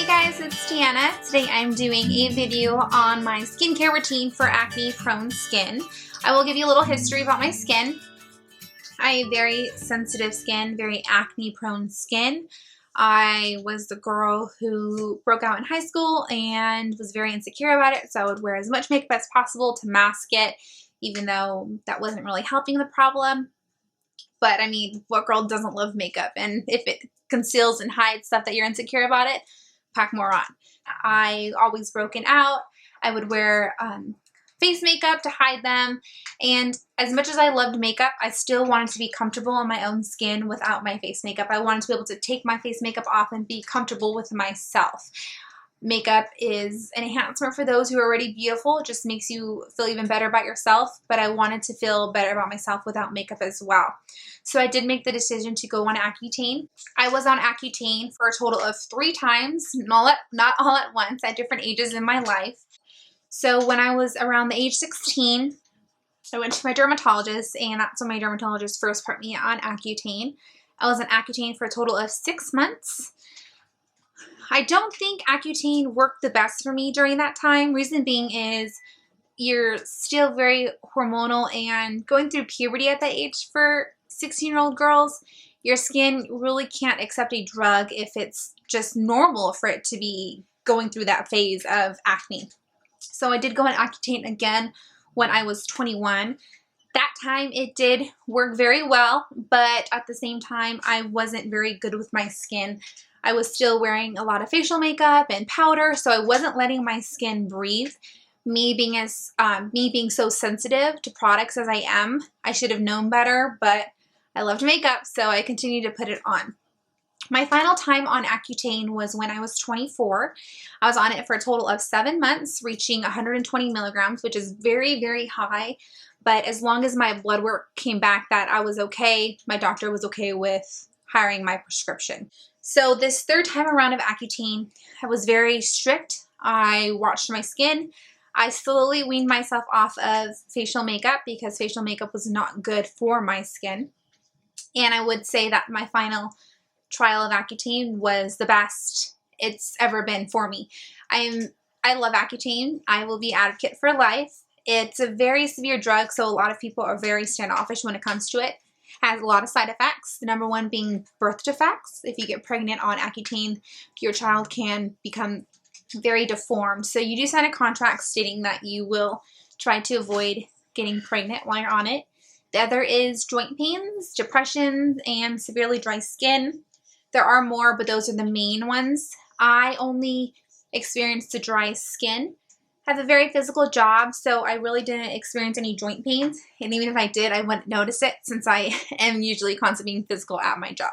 Hey guys, it's Deanna. Today I'm doing a video on my skincare routine for acne-prone skin. I will give you a little history about my skin. I have very sensitive skin, very acne-prone skin. I was the girl who broke out in high school and was very insecure about it, so I would wear as much makeup as possible to mask it, even though that wasn't really helping the problem. But I mean, what girl doesn't love makeup? And if it conceals and hides stuff that you're insecure about it, pack more on. I always broken out. I would wear face makeup to hide them. And as much as I loved makeup, I still wanted to be comfortable in my own skin without my face makeup. I wanted to be able to take my face makeup off and be comfortable with myself. Makeup is an enhancement for those who are already beautiful. It just makes you feel even better about yourself, but I wanted to feel better about myself without makeup as well. So I did make the decision to go on Accutane. I was on Accutane for a total of 3 times, not all at once, at different ages in my life. So when I was around the age 16, I went to my dermatologist, and that's when my dermatologist first put me on Accutane. I was on Accutane for a total of 6 months. I don't think Accutane worked the best for me during that time. Reason being is you're still very hormonal and going through puberty at that age for 16-year-old girls. Your skin really can't accept a drug if it's just normal for it to be going through that phase of acne. So I did go on Accutane again when I was 21. That time it did work very well, but at the same time I wasn't very good with my skin. I was still wearing a lot of facial makeup and powder, so I wasn't letting my skin breathe. Me being so sensitive to products as I am, I should have known better, but I loved makeup, so I continued to put it on. My final time on Accutane was when I was 24. I was on it for a total of 7 months, reaching 120 milligrams, which is very, very high. But as long as my blood work came back that I was okay, my doctor was okay with hiring my prescription. So this 3rd time around of Accutane, I was very strict. I watched my skin. I slowly weaned myself off of facial makeup because facial makeup was not good for my skin. And I would say that my final trial of Accutane was the best it's ever been for me. I love Accutane. I will be advocate for life. It's a very severe drug, so a lot of people are very standoffish when it comes to it. Has a lot of side effects, the number one being birth defects. If you get pregnant on Accutane, your child can become very deformed. So you do sign a contract stating that you will try to avoid getting pregnant while you're on it. The other is joint pains, depression, and severely dry skin. There are more, but those are the main ones. I only experienced the dry skin. I have a very physical job, so I really didn't experience any joint pains. And even if I did, I wouldn't notice it since I am usually constantly being physical at my job.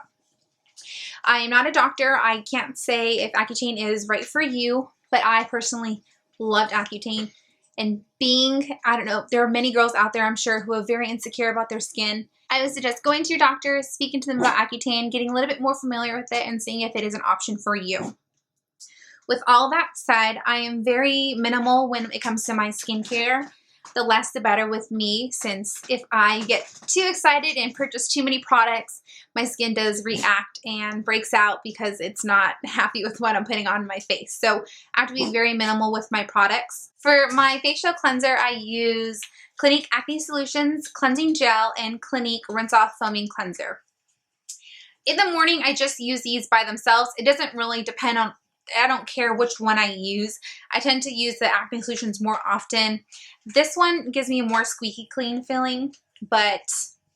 I am not a doctor. I can't say if Accutane is right for you, but I personally loved Accutane. And I don't know, there are many girls out there, I'm sure, who are very insecure about their skin. I would suggest going to your doctor, speaking to them about Accutane, getting a little bit more familiar with it, and seeing if it is an option for you. With all that said, I am very minimal when it comes to my skincare. The less the better with me, since if I get too excited and purchase too many products, my skin does react and breaks out because it's not happy with what I'm putting on my face. So I have to be very minimal with my products. For my facial cleanser, I use Clinique Acne Solutions Cleansing Gel and Clinique Rinse Off Foaming Cleanser. In the morning, I just use these by themselves. It doesn't really depend on, I don't care which one I use. I tend to use the Acne Solutions more often. This one gives me a more squeaky clean feeling, but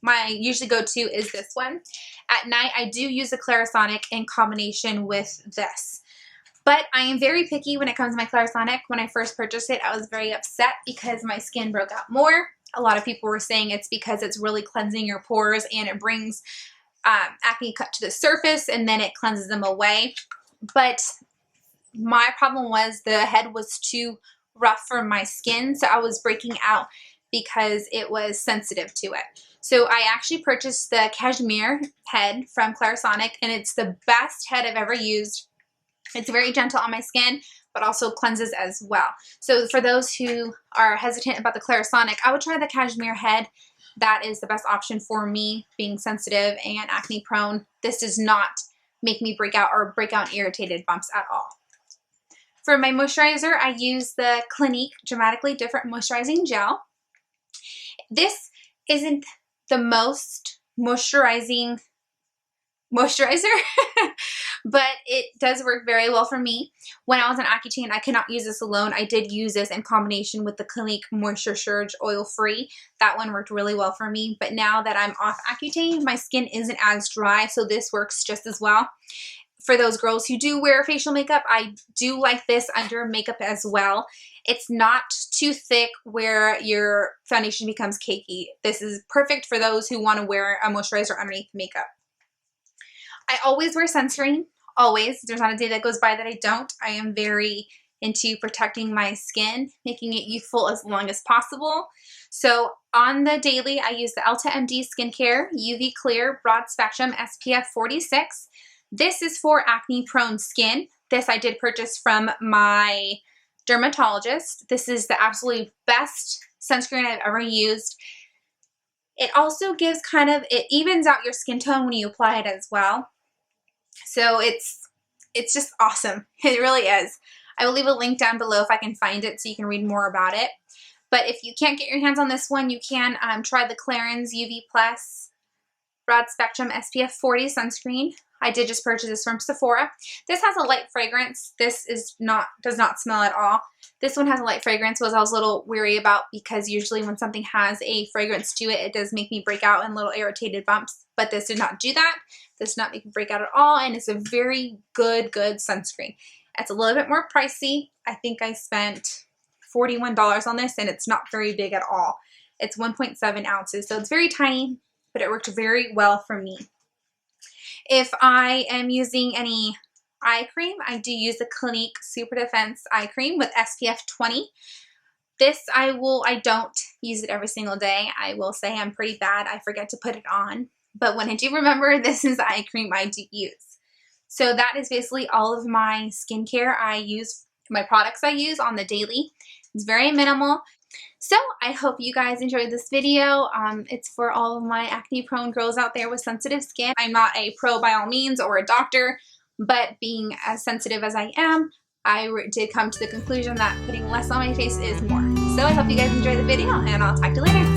my usually go-to is this one. At night, I do use the Clarisonic in combination with this. But I am very picky when it comes to my Clarisonic. When I first purchased it, I was very upset because my skin broke out more. A lot of people were saying it's because it's really cleansing your pores and it brings acne cut to the surface and then it cleanses them away. But my problem was the head was too rough for my skin, so I was breaking out because it was sensitive to it. So I actually purchased the Cashmere head from Clarisonic, and it's the best head I've ever used. It's very gentle on my skin, but also cleanses as well. So for those who are hesitant about the Clarisonic, I would try the Cashmere head. That is the best option for me, being sensitive and acne prone. This does not make me break out or break out irritated bumps at all. For my moisturizer, I use the Clinique Dramatically Different Moisturizing Gel. This isn't the most moisturizing moisturizer, but it does work very well for me. When I was on Accutane, I could not use this alone. I did use this in combination with the Clinique Moisture Surge Oil Free. That one worked really well for me, but now that I'm off Accutane, my skin isn't as dry, so this works just as well. For those girls who do wear facial makeup, I do like this under makeup as well. It's not too thick where your foundation becomes cakey. This is perfect for those who want to wear a moisturizer underneath makeup. I always wear sunscreen, always. There's not a day that goes by that I don't. I am very into protecting my skin, making it youthful as long as possible. So on the daily, I use the Elta MD Skincare UV Clear Broad Spectrum SPF 46. This is for acne prone skin. This I did purchase from my dermatologist. This is the absolutely best sunscreen I've ever used. It also gives it evens out your skin tone when you apply it as well. So it's just awesome. It really is. I will leave a link down below if I can find it so you can read more about it. But if you can't get your hands on this one, you can try the Clarins UV Plus Broad Spectrum SPF 40 sunscreen. I did just purchase this from Sephora. This has a light fragrance. This does not smell at all. This one has a light fragrance, which I was a little weary about because usually when something has a fragrance to it, it does make me break out in little irritated bumps. But this did not do that. This did not make me break out at all, and it's a very good sunscreen. It's a little bit more pricey. I think I spent $41 on this, and it's not very big at all. It's 1.7 ounces, so it's very tiny, but it worked very well for me. If I am using any eye cream, I do use the Clinique Superdefense eye cream with SPF 20. This I don't use it every single day. I will say I'm pretty bad. I forget to put it on. But when I do remember, this is the eye cream I do use. So that is basically all of my skincare I use, my products I use on the daily. It's very minimal. So I hope you guys enjoyed this video. It's for all of my acne prone girls out there with sensitive skin. I'm not a pro by all means or a doctor, but being as sensitive as I am, I did come to the conclusion that putting less on my face is more. So I hope you guys enjoyed the video, and I'll talk to you later.